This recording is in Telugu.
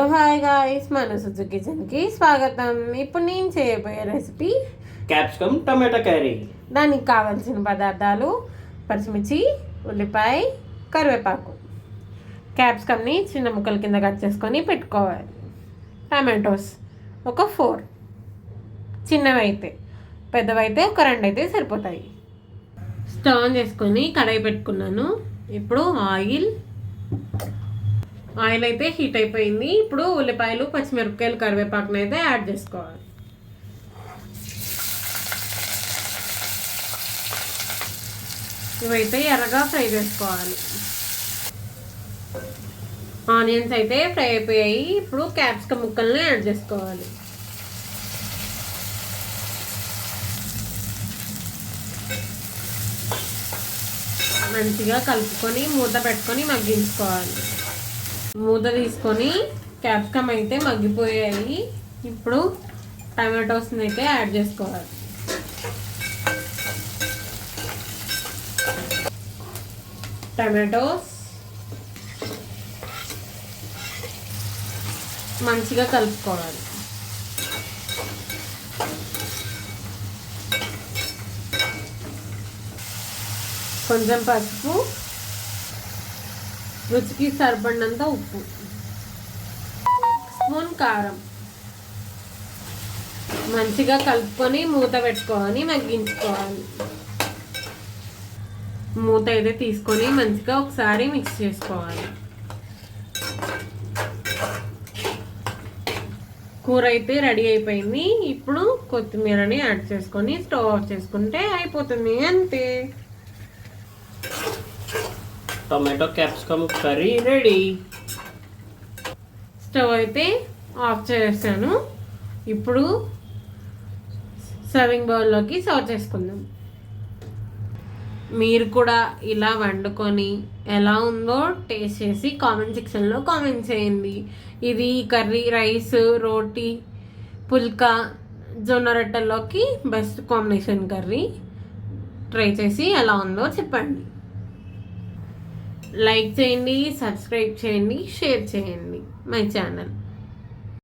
హాయ్ గాయ్స్, మన సుజు కిచెన్కి స్వాగతం. ఇప్పుడు నేను చేయబోయే రెసిపీ క్యాప్సికమ్ టమాటా కర్రీ. దానికి కావాల్సిన పదార్థాలు: పచ్చిమిర్చి, ఉల్లిపాయ, కరివేపాకు. క్యాప్సికమ్ని చిన్న ముక్కల కింద కట్ చేసుకొని పెట్టుకోవాలి. టమాటోస్ ఒక 4, చిన్నవి అయితే, పెద్దవైతే ఒక 2 అయితే సరిపోతాయి. స్టవ్ ఆన్ చేసుకొని కడాయి పెట్టుకున్నాను. ఇప్పుడు ఆయిల్ అయితే హీట్ అయిపోయింది. ఇప్పుడు ఉల్లిపాయలు, పచ్చిమిరపకాయలు, కరివేపాకును అయితే యాడ్ చేసుకోవాలి. ఇవైతే ఎర్రగా ఫ్రై చేసుకోవాలి. ఆనియన్స్ అయితే ఫ్రై అయిపోయాయి. ఇప్పుడు క్యాప్సికమ్ ముక్కల్ని యాడ్ చేసుకోవాలి. మంచిగా కలుపుకొని మూత పెట్టుకొని మగ్గించుకోవాలి. మూత తీసుకొని క్యాప్సికమ్ అయితే మగ్గిపోయాయి. ఇప్పుడు టమాటోస్ని అయితే యాడ్ చేసుకోవాలి. టమాటోస్ మంచిగా కలుపుకోవాలి. కొంచెం పసుపు, రుచికి సరిపడినంత ఉప్పు, స్పూన్ కారం. మంచిగా కలుపుకొని మూత పెట్టుకోవాలి, మగ్గించుకోవాలి. మూత అయితే తీసుకొని మంచిగా ఒకసారి మిక్స్ చేసుకోవాలి. కూర అయితే రెడీ అయిపోయింది. ఇప్పుడు కొత్తిమీరని యాడ్ చేసుకొని స్టవ్ ఆఫ్ చేసుకుంటే అయిపోతుంది. అంతే, tomato capsicum curry ready. Stove అయితే ఆఫ్ చేసాను. ఇప్పుడు సర్వింగ్ బౌల్లోకి సర్వ్ చేసుకుందాం. మీరు కూడా ఇలా వండుకొని ఎలా ఉందో టేస్ట్ చేసి కామెంట్ సెక్షన్లో కామెంట్ చేయండి. ఇది కర్రీ రైస్, రోటీ, పుల్కా, జొన్న రొట్టెల్లోకి బెస్ట్ కాంబినేషన్ కర్రీ. ట్రై చేసి ఎలా ఉందో చెప్పండి. లైక్ చేయండి, సబ్స్క్రైబ్ చేయండి, షేర్ చేయండి మై ఛానల్.